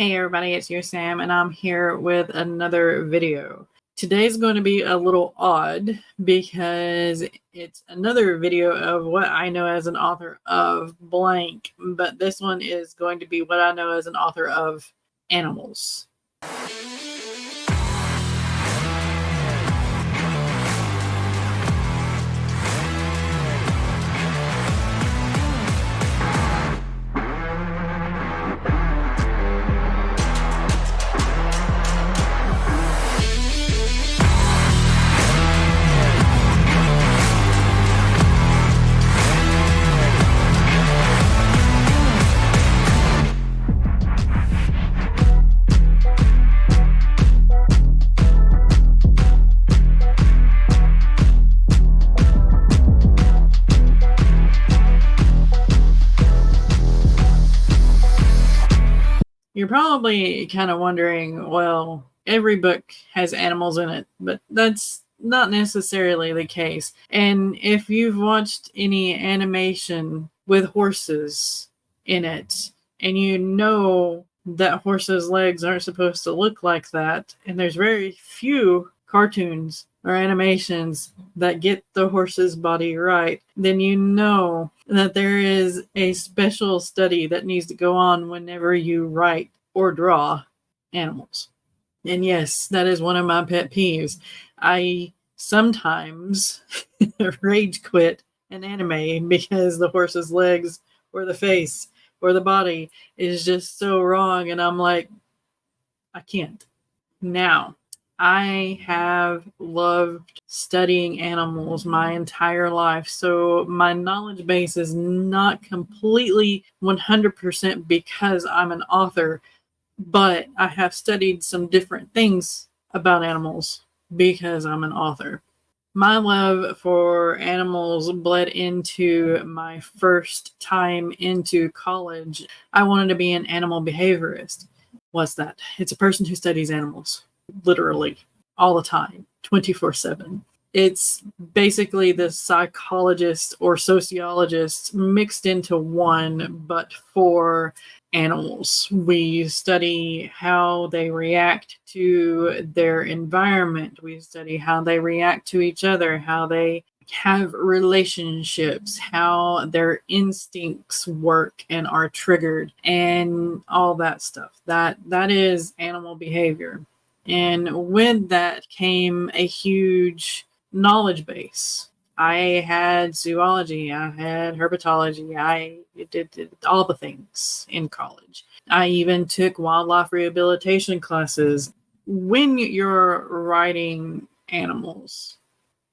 Hey everybody, it's your Sam, and I'm here with another video. Today's going to be a little odd because it's another video of what I know as an author of blank, but this one is going to be what I know as an author of animals. You're probably kind of wondering, well, every book has animals in it, but that's not necessarily the case. And if you've watched any animation with horses in it, and you know that horses' legs aren't supposed to look like that, and there's very few cartoons or animations that get the horse's body right, then you know that there is a special study that needs to go on whenever you write or draw animals. And yes, that is one of my pet peeves. I sometimes rage quit an anime because the horse's legs or the face or the body is just so wrong, and I'm like, I can't. Now, I have loved studying animals my entire life, so my knowledge base is not completely 100% because I'm an author, but I have studied some different things about animals because I'm an author. My love for animals bled into my first time into college. I wanted to be an animal behaviorist. What's that? It's a person who studies animals, literally, all the time, 24/7. It's basically the psychologist or sociologist mixed into one, but for animals. We study how they react to their environment. We study how they react to each other, how they have relationships, how their instincts work and are triggered, and all that stuff. That is animal behavior. And with that came a huge knowledge base. I had zoology, I had herpetology, I did all the things in college. I even took wildlife rehabilitation classes. When you're writing animals,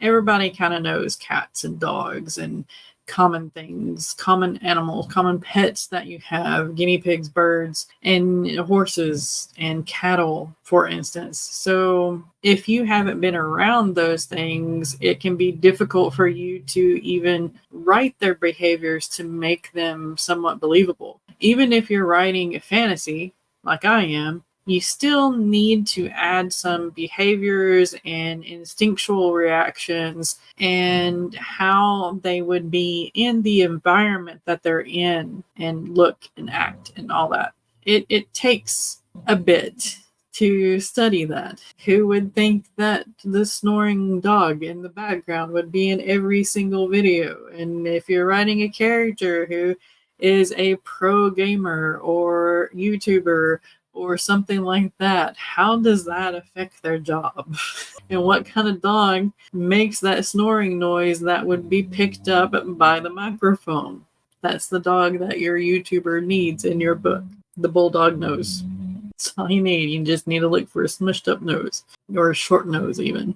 everybody kind of knows cats and dogs and common things, common animals, common pets that you have, guinea pigs, birds, and horses and cattle, for instance. So if you haven't been around those things, it can be difficult for you to even write their behaviors to make them somewhat believable. Even if you're writing a fantasy, like I am, you still need to add some behaviors and instinctual reactions and how they would be in the environment that they're in and look and act and all that. It takes a bit to study that. Who would think that the snoring dog in the background would be in every single video? And if you're writing a character who is a pro gamer or YouTuber or something like that, how does that affect their job? And what kind of dog makes that snoring noise that would be picked up by the microphone? That's the dog that your YouTuber needs in your book. The bulldog nose. That's all you need. You just need to look for a smushed up nose or a short nose even.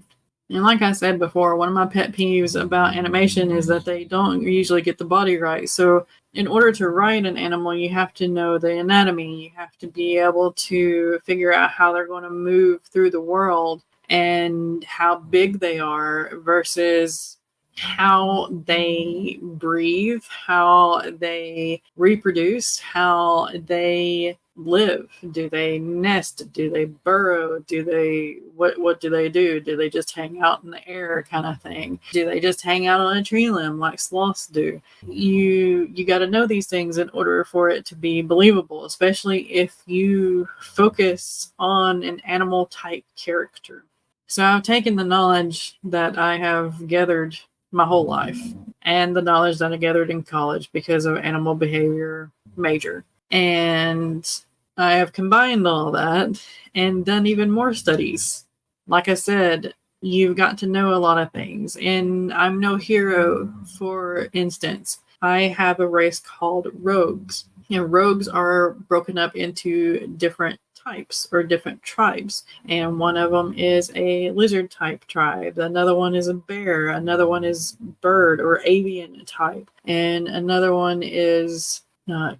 And like I said before, one of my pet peeves about animation is that they don't usually get the body right. So in order to write an animal, you have to know the anatomy. You have to be able to figure out how they're going to move through the world and how big they are versus how they breathe, how they reproduce, how they live? Do they nest? Do they burrow? What do they do? Do they just hang out in the air kind of thing? Do they just hang out on a tree limb like sloths do? You got to know these things in order for it to be believable, especially if you focus on an animal type character. So I've taken the knowledge that I have gathered my whole life and the knowledge that I gathered in college because of animal behavior major. And I have combined all that and done even more studies. Like I said, you've got to know a lot of things. And I'm no hero, for instance. I have a race called rogues. And rogues are broken up into different types or different tribes. And one of them is a lizard type tribe. Another one is a bear. Another one is bird or avian type. And another one is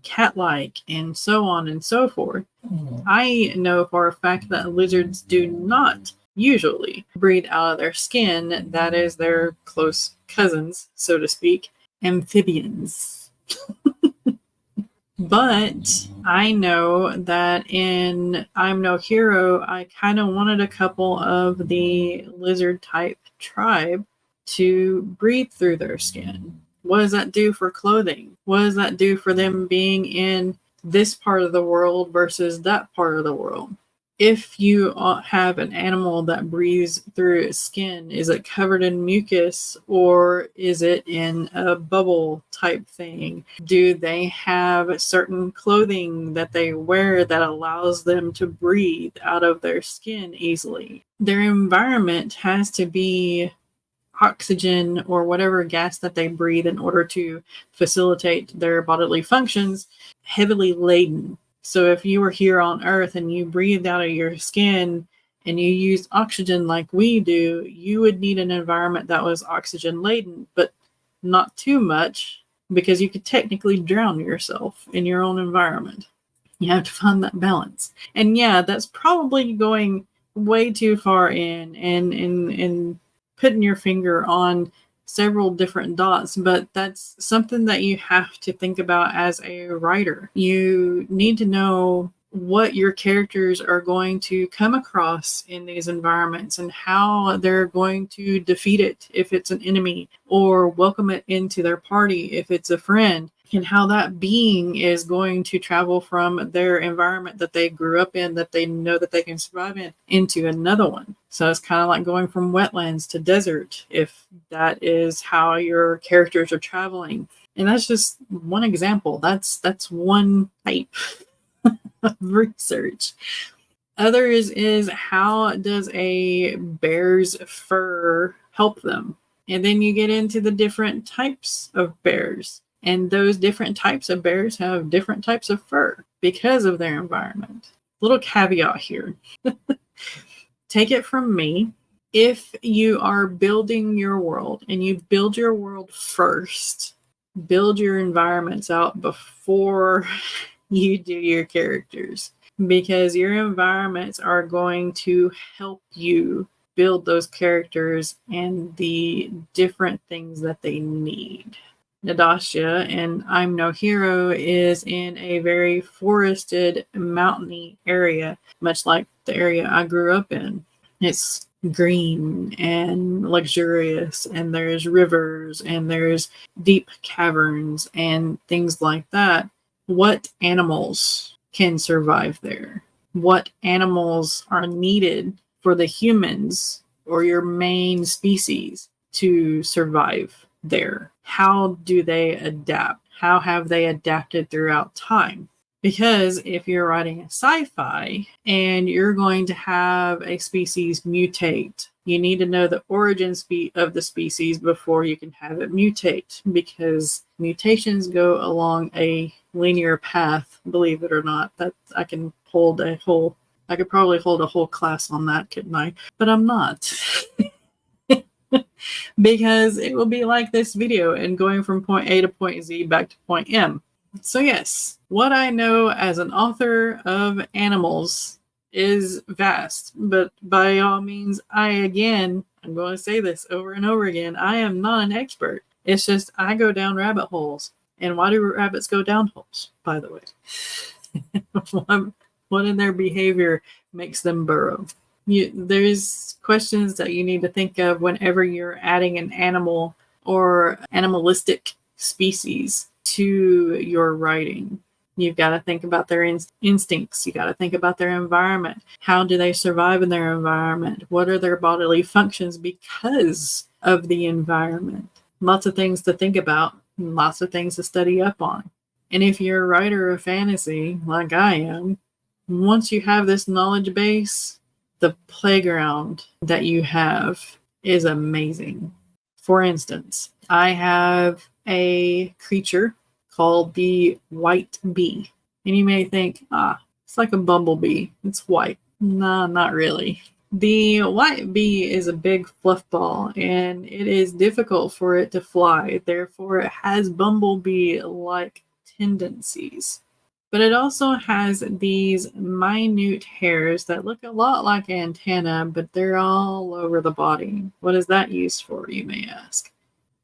cat-like, and so on and so forth. I know for a fact that lizards do not usually breathe out of their skin. That is their close cousins, so to speak, amphibians. But I know that in I'm No Hero, I kind of wanted a couple of the lizard type tribe to breathe through their skin. What does that do for clothing? What does that do for them being in this part of the world versus that part of the world? If you have an animal that breathes through its skin, is it covered in mucus or is it in a bubble type thing? Do they have certain clothing that they wear that allows them to breathe out of their skin easily? Their environment has to be oxygen or whatever gas that they breathe in order to facilitate their bodily functions, heavily laden. So if you were here on Earth and you breathed out of your skin and you used oxygen like we do, you would need an environment that was oxygen laden, but not too much, because you could technically drown yourself in your own environment. You have to find that balance. And yeah, that's probably going way too far in and putting your finger on several different dots, but that's something that you have to think about as a writer. You need to know what your characters are going to come across in these environments and how they're going to defeat it if it's an enemy, or welcome it into their party if it's a friend, and how that being is going to travel from their environment that they grew up in, that they know that they can survive in, into another one. So it's kind of like going from wetlands to desert, if that is how your characters are traveling. And that's just one example. That's one type of research. Others is, how does a bear's fur help them? And then you get into the different types of bears. And those different types of bears have different types of fur because of their environment. Little caveat here. Take it from me. If you are building your world and you build your world first, build your environments out before you do your characters, because your environments are going to help you build those characters and the different things that they need. Nadasha and I'm No Hero is in a very forested, mountainy area, much like the area I grew up in. It's green and luxurious, and there's rivers and there's deep caverns and things like that. What animals can survive there? What animals are needed for the humans or your main species to survive there? How do they adapt? How have they adapted throughout time? Because if you're writing a sci-fi and you're going to have a species mutate, you need to know the origin of the species before you can have it mutate, because mutations go along a linear path, believe it or not. That I could probably hold a whole class on that, couldn't I? But I'm not. Because it will be like this video and going from point A to point Z back to point M. So yes, what I know as an author of animals is vast, but by all means, I'm going to say this over and over again, I am not an expert. It's just I go down rabbit holes. And why do rabbits go down holes, by the way? what in their behavior makes them burrow? There's questions that you need to think of whenever you're adding an animal or animalistic species to your writing. You've got to think about their instincts. You got to think about their environment. How do they survive in their environment? What are their bodily functions because of the environment? Lots of things to think about, lots of things to study up on. And if you're a writer of fantasy, like I am, once you have this knowledge base, the playground that you have is amazing. For instance, I have a creature called the white bee. And you may think, it's like a bumblebee. It's white. No, not really. The white bee is a big fluff ball, and it is difficult for it to fly. Therefore, it has bumblebee-like tendencies. But it also has these minute hairs that look a lot like antennae, but they're all over the body. What is that used for, you may ask?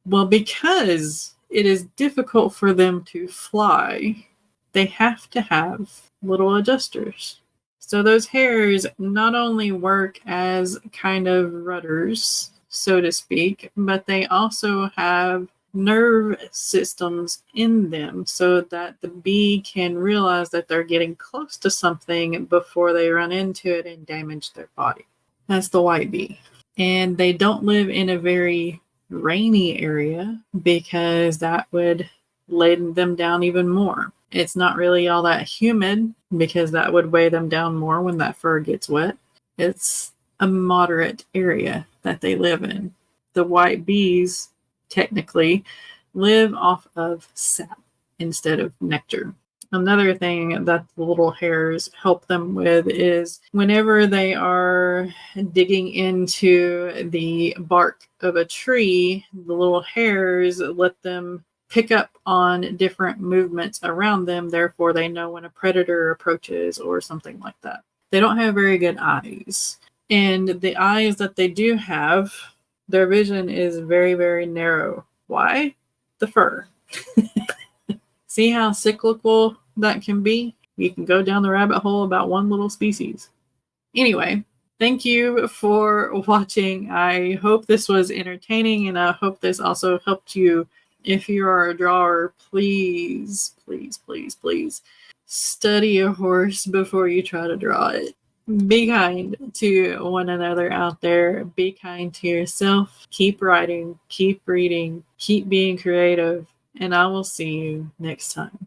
Well, because it is difficult for them to fly, they have to have little adjusters. So those hairs not only work as kind of rudders, so to speak, but they also have nerve systems in them so that the bee can realize that they're getting close to something before they run into it and damage their body. That's the white bee. And they don't live in a very rainy area because that would lay them down even more. It's not really all that humid because that would weigh them down more when that fur gets wet. It's a moderate area that they live in. The white bees technically live off of sap instead of nectar. Another thing that the little hairs help them with is whenever they are digging into the bark of a tree, the little hairs let them pick up on different movements around them. Therefore, they know when a predator approaches or something like that. They don't have very good eyes. And the eyes that they do have, their vision is very, very narrow. Why? The fur. See how cyclical that can be? You can go down the rabbit hole about one little species. Anyway, thank you for watching. I hope this was entertaining, and I hope this also helped you. If you are a drawer, please, please, please, please study a horse before you try to draw it. Be kind to one another out there. Be kind to yourself. Keep writing, keep reading, keep being creative, and I will see you next time.